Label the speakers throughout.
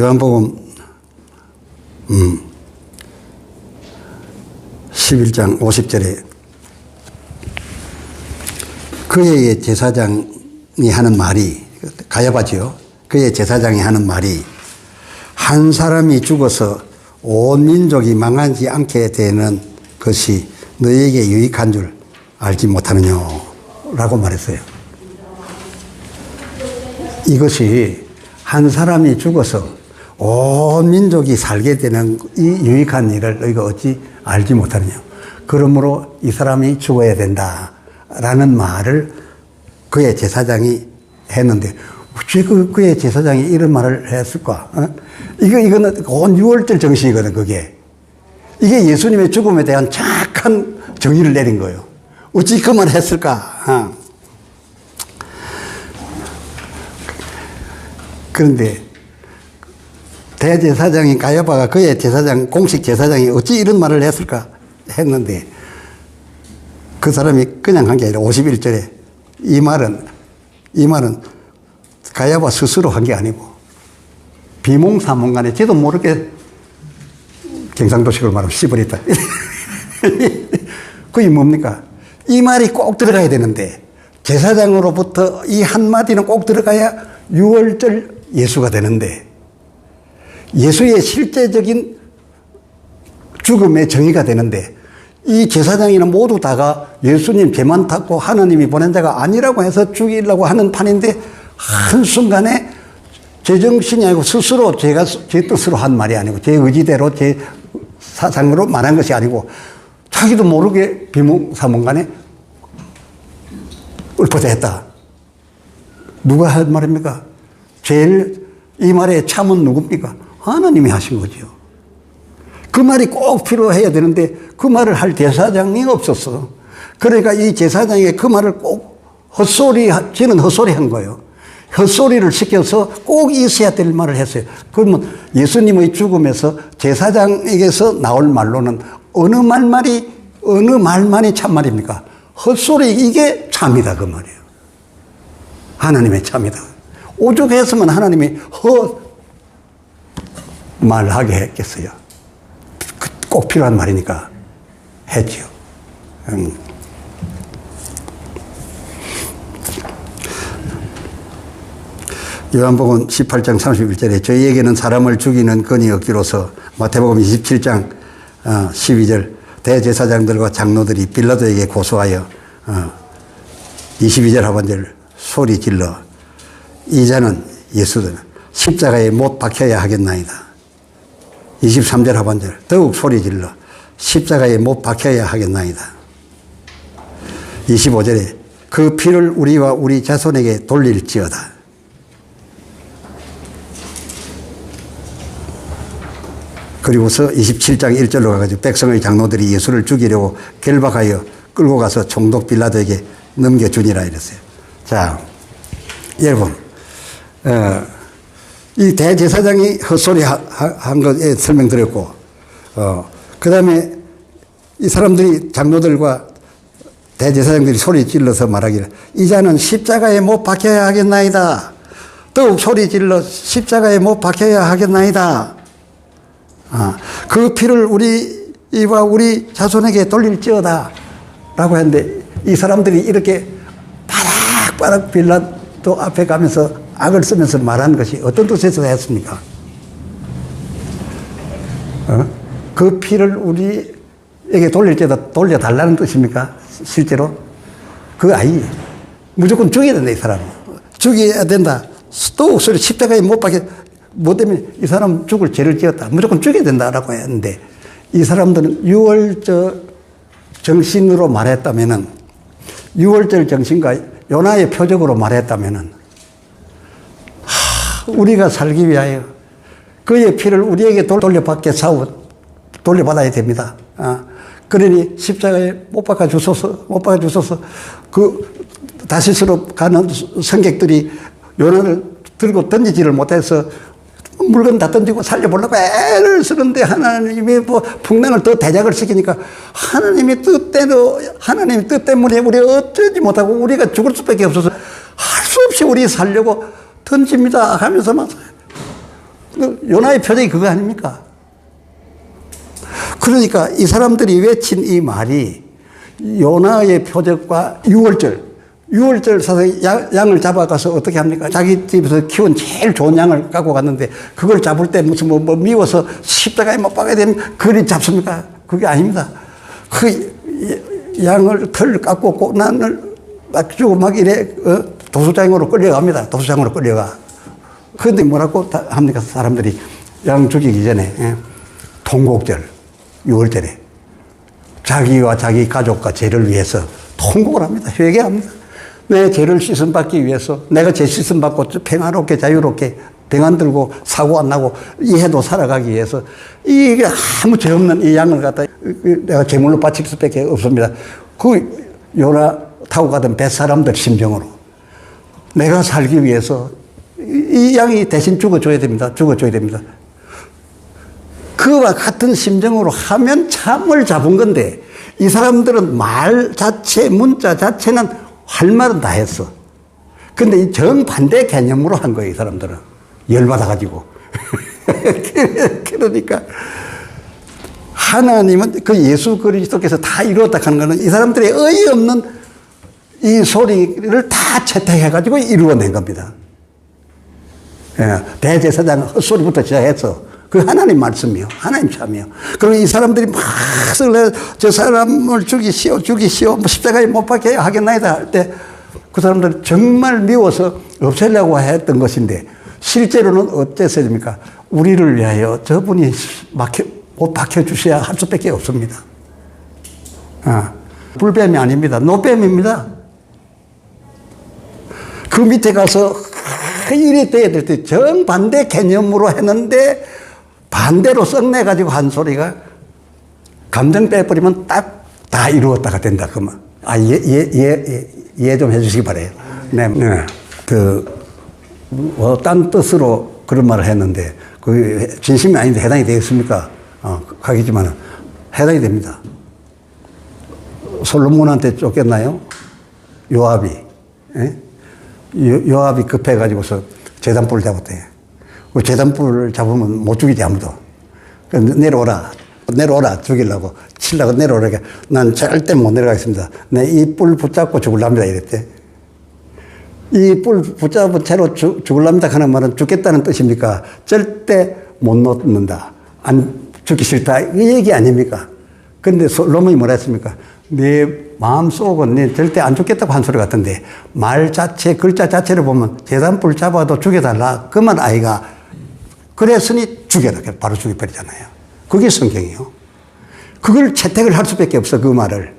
Speaker 1: 요한복음 11장 50절에 그의 제사장이 하는 말이, 가야바지요. 그의 제사장이 하는 말이, 한 사람이 죽어서 온 민족이 망하지 않게 되는 것이 너에게 유익한 줄 알지 못하느냐 라고 말했어요. 이것이 한 사람이 죽어서 온 민족이 살게 되는 이 유익한 일을 너희가 어찌 알지 못하느냐. 그러므로 이 사람이 죽어야 된다라는 말을 그의 제사장이 했는데, 어찌 그의 제사장이 이런 말을 했을까? 이거는 온 6월절 정신이거든, 그게. 이게 예수님의 죽음에 대한 정확한 정의를 내린 거예요. 어찌 그 말을 했을까? 그런데 대제사장인 가야바가 그의 제사장, 공식 제사장이 어찌 이런 말을 했을까 했는데, 그 사람이 그냥 한 게 아니라 51절에 이 말은 가야바 스스로 한 게 아니고 비몽사몽간에 저도 모르게 경상도식으로 말하면 씹어냈다. 그게 뭡니까? 이 말이 꼭 들어가야 되는데, 제사장으로부터 이 한마디는 꼭 들어가야 6월절 예수가 되는데, 예수의 실제적인 죽음의 정의가 되는데, 이 제사장이는 모두 다가 예수님 죄만 탔고 하나님이 보낸 자가 아니라고 해서 죽이려고 하는 판인데, 한순간에 제정신이 아니고 스스로 제 뜻으로 한 말이 아니고 제 의지대로 제 사상으로 말한 것이 아니고 자기도 모르게 비몽사몽간에 읊어서 했다. 누가 한 말입니까? 제일 이 말의 참은 누굽니까? 하나님이 하신 거죠. 그 말이 꼭 필요해야 되는데 그 말을 할 제사장이 없었어. 그러니까 이 제사장이 그 말을 꼭 저는 헛소리 한 거예요. 헛소리를 시켜서 꼭 있어야 될 말을 했어요. 그러면 예수님의 죽음에서 제사장에게서 나올 말로는 어느 말만이 참말입니까? 헛소리, 이게 참이다, 그 말이에요. 하나님의 참이다. 오죽했으면 하나님이 말하게 했겠어요. 꼭 필요한 말이니까 했지요. 요한복음 18장 31절에 저희에게는 사람을 죽이는 건이 없기로서, 마태복음 27장 12절 대제사장들과 장로들이 빌라도에게 고소하여 22절 하반절 소리 질러 이 자는 예수는 십자가에 못 박혀야 하겠나이다. 23절 하반절 더욱 소리 질러 십자가에 못 박혀야 하겠나이다. 25절에 그 피를 우리와 우리 자손에게 돌릴지어다. 그리고서 27장 1절로 가가지고 백성의 장로들이 예수를 죽이려고 결박하여 끌고 가서 총독 빌라도에게 넘겨주니라 이랬어요. 자, 여러분, 이 대제사장이 헛소리 한 것에 설명드렸고, 그 다음에 이 사람들이, 장로들과 대제사장들이 소리 질러서 말하기를 이 자는 십자가에 못 박혀야 하겠나이다. 더욱 소리 질러 십자가에 못 박혀야 하겠나이다. 그 피를 우리와 우리 자손에게 돌릴지어다 라고 했는데, 이 사람들이 이렇게 바락바락 빌라도 앞에 가면서 악을 쓰면서 말한 것이 어떤 뜻에서 했습니까? 그 피를 우리에게 돌릴지어다, 돌려달라는 뜻입니까? 실제로? 그거 아니에요. 무조건 죽여야 된다, 이 사람은. 죽여야 된다. 또 소리 십자가에 못 박혀. 뭐 때문에 이 사람 죽을 죄를 지었다. 무조건 죽여야 된다라고 했는데, 이 사람들은 6월절 정신으로 말했다면은, 6월절 정신과 요나의 표적으로 말했다면은, 우리가 살기 위하여 그의 피를 우리에게 돌려받아야 됩니다. 그러니 십자가에 못 박아 주소서. 그 다시스로 가는 승객들이 요나를 들고 던지지를 못해서 물건 다 던지고 살려보려고 애를 쓰는데, 하나님이 뭐 풍랑을 더 대작을 시키니까 하나님의 뜻 때문에 우리 어쩌지 못하고 우리가 죽을 수밖에 없어서 할 수 없이 우리 살려고 던집니다 하면서 막 요나의 표적이 그거 아닙니까? 그러니까 이 사람들이 외친 이 말이 요나의 표적과 유월절 사서 양을 잡아가서 어떻게 합니까? 자기 집에서 키운 제일 좋은 양을 갖고 갔는데 그걸 잡을 때 무슨 뭐 미워서 십자가에 못 박아야 되면 그리 잡습니까? 그게 아닙니다. 그 양을 털 깎고 고난을 막 주고 막 이래 도수장으로 끌려갑니다. 도수장으로 끌려가. 그런데 뭐라고 합니까? 사람들이 양 죽이기 전에 통곡절, 유월절에 자기와 자기 가족과 죄를 위해서 통곡을 합니다. 회개합니다. 내 죄를 씻음 받기 위해서 내가 죄 씻음 받고 평화롭게 자유롭게 병 안 들고 사고 안 나고 이해도 살아가기 위해서 이게 아무 죄 없는 이 양을 갖다 내가 제물로 바칠 수밖에 없습니다. 그 요나 타고 가던 뱃사람들 심정으로 내가 살기 위해서 이 양이 대신 죽어줘야 됩니다. 죽어줘야 됩니다. 그와 같은 심정으로 하면 참을 잡은 건데 이 사람들은 말 자체, 문자 자체는 할 말은 다 했어. 근데 이 정반대 개념으로 한 거예요, 이 사람들은. 열받아가지고. 그러니까 하나님은 그 예수 그리스도께서 다 이루었다 하는 거는 이 사람들의 어이없는 이 소리를 다 채택해가지고 이루어낸 겁니다. 대제사장 헛소리부터 시작해서 그 하나님 말씀이요. 하나님 참이요. 그리고 이 사람들이 막 저 사람을 죽이시오. 뭐 십자가에 못 박게 하겠나이다 할 때 그 사람들 정말 미워서 없애려고 했던 것인데 실제로는 어땠습니까? 우리를 위하여 저분이 못 박혀주셔야 할 수밖에 없습니다. 불뱀이 아닙니다. 노뱀입니다. 그 밑에 가서 일이 돼야 될 때 정반대 개념으로 했는데 반대로 썩내가지고 한 소리가 감정 빼버리면 딱 다 이루었다가 된다. 그러면. 이해 좀 해주시기 바래요. 네. 딴 뜻으로 그런 말을 했는데, 그 진심이 아닌데 해당이 되겠습니까? 하겠지만 해당이 됩니다. 솔로몬한테 쫓겼나요? 요압이. 예? 요압이 급해가지고서 제단불을 잡았대. 그 제단불을 잡으면 못 죽이지, 아무도. 내려오라, 죽이려고, 치려고 내려오라. 난 절대 못 내려가겠습니다. 내 이 뿔 붙잡고 죽을랍니다. 이랬대. 이 뿔 붙잡은 채로 죽을랍니다 하는 말은 죽겠다는 뜻입니까? 절대 못 놓는다. 안 죽기 싫다. 이 얘기 아닙니까? 근데 솔로몬이 뭐라 했습니까? 내 마음속은 내 절대 안 죽겠다고 한 소리 같은데, 말 자체, 글자 자체를 보면 제단불 잡아도 죽여달라. 그만 아이가. 그랬으니 죽여라. 바로 죽여버리잖아요. 그게 성경이요. 그걸 채택을 할 수밖에 없어, 그 말을.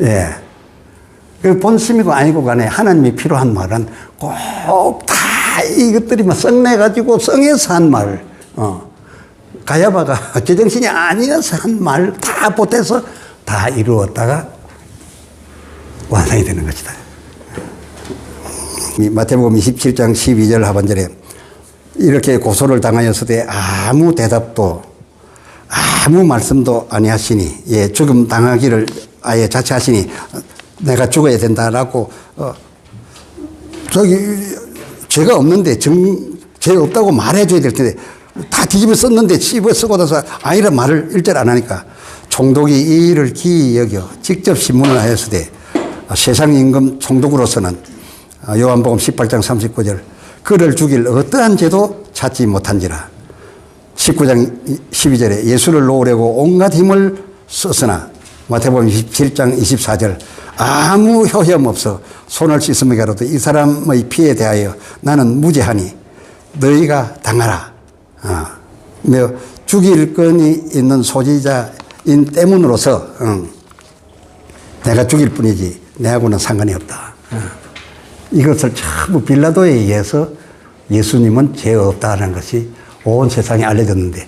Speaker 1: 예. 그 본심이고 아니고 간에 하나님이 필요한 말은 꼭 다 이것들이 막 썩내가지고 썩해서 한 말. 가야바가 제정신이 아니어서 한 말 다 보태서 다 이루었다가 완성이 되는 것이다. 마태복음 27장 12절 하반절에 이렇게 고소를 당하였으되 아무 대답도 아무 말씀도 아니하시니, 예, 죽음 당하기를 아예 자체하시니 내가 죽어야 된다라고 죄가 없는데 죄 없다고 말해줘야 될 텐데 다 뒤집어 썼는데 씹어 쓰고 나서 아니란 말을 일절 안 하니까 총독이 이 일을 기이 여겨 직접 신문을 하였으되 세상 임금 총독으로서는 요한복음 18장 39절 그를 죽일 어떠한 죄도 찾지 못한지라. 19장 12절에 예수를 놓으려고 온갖 힘을 썼으나 마태복음 27장 24절 아무 효험 없어 손을 씻음에가로도 이 사람의 피에 대하여 나는 무죄하니 너희가 당하라. 죽일 건이 있는 소지자인 때문으로서 내가 죽일 뿐이지 내하고는 상관이 없다. 이것을 전부 빌라도에 의해서 예수님은 죄 없다는 것이 온 세상에 알려졌는데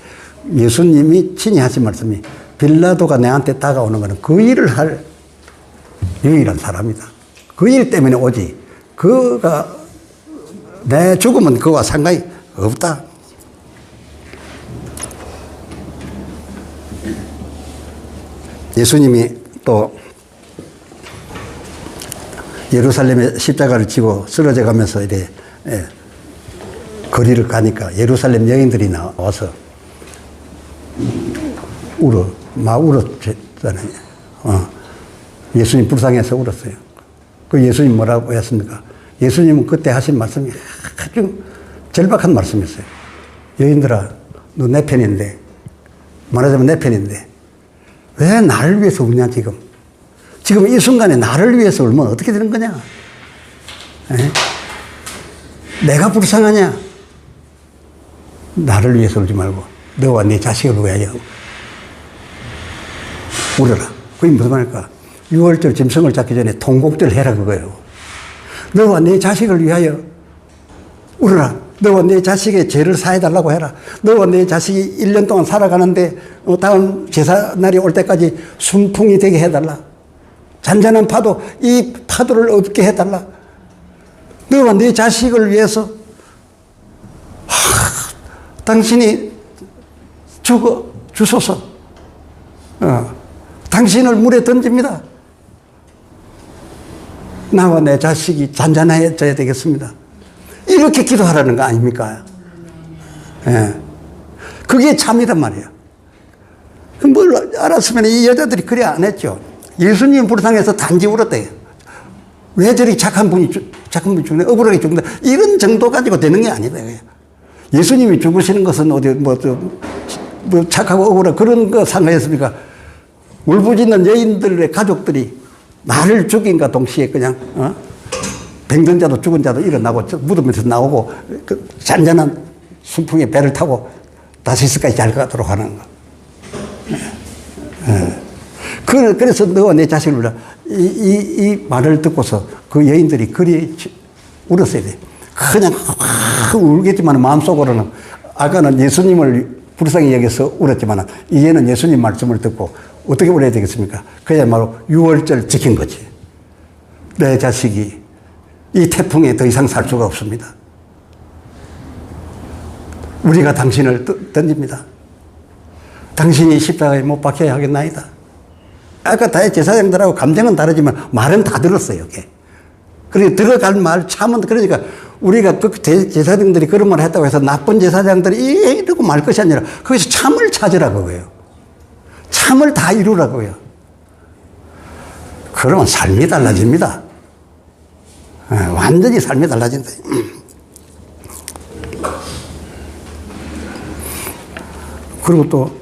Speaker 1: 예수님이 친히 하신 말씀이 빌라도가 내한테 다가오는 것은 그 일을 할 유일한 사람이다. 그 일 때문에 오지. 그가 내 죽으면 그와 상관이 없다. 예수님이 또 예루살렘에 십자가를 지고 쓰러져 가면서 이래 거리를 가니까 예루살렘 여인들이 나와서 막 울었잖아요. 예수님 불쌍해서 울었어요. 그 예수님 뭐라고 했습니까? 예수님은 그때 하신 말씀이 아주 절박한 말씀이었어요. 여인들아, 너 내 편인데, 말하자면 내 편인데, 왜 나를 위해서 우냐, 지금? 지금 이 순간에 나를 위해서 울면 어떻게 되는 거냐? 에? 내가 불쌍하냐? 나를 위해서 울지 말고, 너와 네 자식을 위하여 울어라. 그게 무슨 말일까? 6월절 짐승을 잡기 전에 통곡절 해라, 그거예요. 너와 네 자식을 위하여 울어라. 너와 네 자식의 죄를 사해달라고 해라. 너와 네 자식이 1년 동안 살아가는데 다음 제사날이 올 때까지 순풍이 되게 해달라. 잔잔한 파도, 이 파도를 얻게 해달라. 너와 네 자식을 위해서 당신이 주소서. 당신을 물에 던집니다. 나와 내 자식이 잔잔해져야 되겠습니다. 이렇게 기도하라는 거 아닙니까? 예. 그게 참이란 말이에요. 뭘 알았으면 이 여자들이 그래 안 했죠. 예수님 불쌍해서 단지 울었대요. 왜 저리 착한 분이 죽네, 억울하게 죽는다. 이런 정도 가지고 되는 게 아니다. 예수님이 죽으시는 것은 어디 뭐 착하고 억울하고 그런 거 상관했습니까? 울부짖는 여인들의 가족들이 나를 죽인과 동시에 그냥 병든 자도 죽은 자도 일어나고 무덤에서 나오고 그 잔잔한 순풍의 배를 타고 다시스까지 잘 가도록 하는 거. 그래서 너와 내 자식을 울라. 이 말을 듣고서 그 여인들이 그리 울었어야 돼. 그냥 울겠지만 마음속으로는 아까는 예수님을 불쌍히 여겨서 울었지만 이제는 예수님 말씀을 듣고 어떻게 울어야 되겠습니까? 그야말로 6월절 지킨 거지. 내 자식이 이 태풍에 더 이상 살 수가 없습니다. 우리가 당신을 던집니다. 당신이 십자가에 못 박혀야 하겠나이다. 아까 다 제사장들하고 감정은 다르지만 말은 다 들었어요. 그러니까 들어갈 말 참은, 그러니까 우리가 그 제사장들이 그런 말을 했다고 해서 나쁜 제사장들이 이러고 말 것이 아니라 거기서 참을 찾으라고 그래요. 참을 다 이루라고요. 그러면 삶이 달라집니다. 완전히 삶이 달라진다. 그리고 또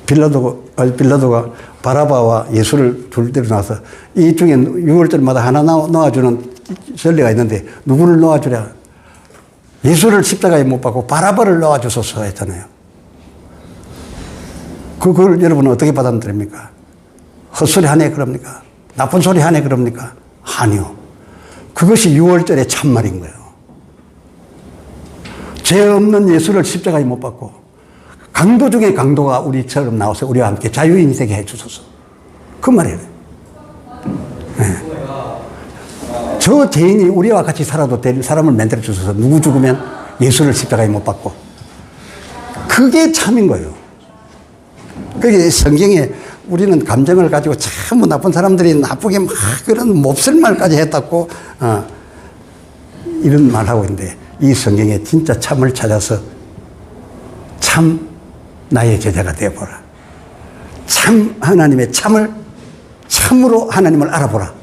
Speaker 1: 빌라도가 바라바와 예수를 둘 데로 나와서 이 중에 6월절마다 하나 놓아주는 전례가 있는데 누구를 놓아주랴? 예수를 십자가에 못 박고 바라바를 놓아주소서 했잖아요. 그걸 여러분은 어떻게 받아들입니까? 헛소리 하네 그럽니까? 나쁜 소리 하네 그럽니까? 아니요. 그것이 6월절의 참말인 거예요. 죄 없는 예수를 십자가에 못 박고 강도 중에 강도가 우리처럼 나와서 우리와 함께 자유인이 되게 해주소서. 그 말이에요. 네. 저 죄인이 우리와 같이 살아도 될 사람을 만들어 주소서. 누구 죽으면 예수를 십자가에 못 박고. 그게 참인 거예요. 그게 성경에 우리는 감정을 가지고 참 나쁜 사람들이 나쁘게 막 그런 몹쓸 말까지 했다고 이런 말하고 있는데 이 성경에 진짜 참을 찾아서 참 나의 제자가 되어보라. 참 하나님의 참을 참으로 하나님을 알아보라.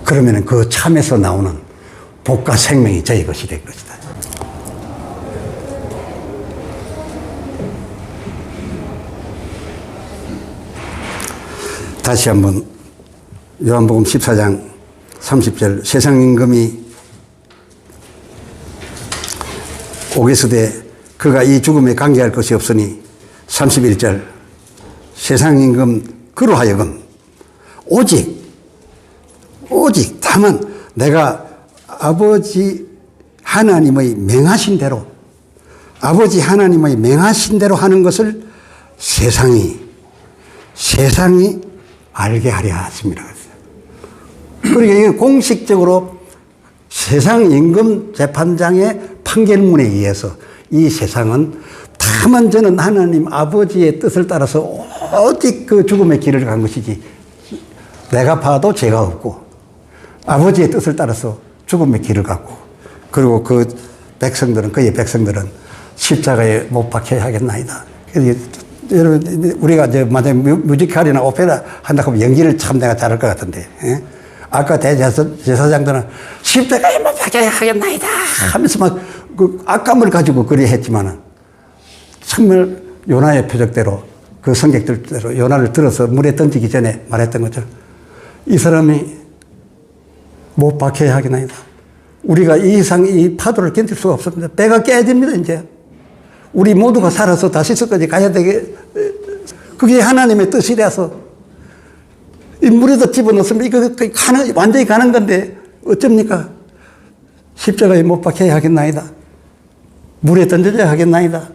Speaker 1: 그러면 그 참에서 나오는 복과 생명이 저희 것이 될 것이다. 다시 한번 요한복음 14장 30절 세상 임금이 오겠으되 그가 이 죽음에 관계할 것이 없으니 31절 세상 임금 그로 하여금 오직 다만 내가 아버지 하나님의 맹하신 대로 하는 것을 세상이 알게 하려 하십니다. 그러니까 이게 공식적으로 세상 임금 재판장의 판결문에 의해서 이 세상은 다만 저는 하나님 아버지의 뜻을 따라서 오직 그 죽음의 길을 간 것이지 내가 봐도 죄가 없고 아버지의 뜻을 따라서 죽음의 길을 갔고 그리고 그 백성들은, 그의 백성들은 십자가에 못 박혀야 하겠나이다. 여러분, 우리가 이제 만약에 뮤지컬이나 오페라 한다고 하면 연기를 참 내가 잘할 것 같은데, 예? 아까 대제사장들은 십자가에 못 박혀야 하겠나이다 하면서 막 그 악감을 가지고 그리 했지만은 정말 요나의 표적대로 그 성객들대로 요나를 들어서 물에 던지기 전에 말했던 거죠. 이 사람이 못 박혀야 하겠나이다. 우리가 이 이상 이 파도를 견딜 수가 없습니다. 배가 깨집니다, 이제. 우리 모두가 살아서 다시스까지 가야 되게, 그게 하나님의 뜻이라서 이 물에다 집어넣습니다. 이거 완전히 가는 건데 어쩝니까? 십자가에 못 박혀야 하겠나이다. 물에 던져야 하겠나이다.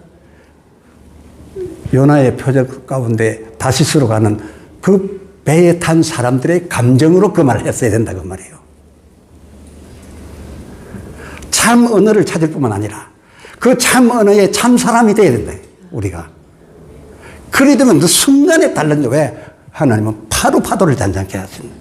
Speaker 1: 요나의 표적 가운데 다시스로 가는 그 배에 탄 사람들의 감정으로 그 말을 했어야 된다, 그 말이에요. 참 언어를 찾을 뿐만 아니라 그 참 언어의 참 사람이 돼야 된다, 우리가. 그래 되면 그 순간에 달라져. 왜? 하나님은 파도를 잔잔케 하십니다.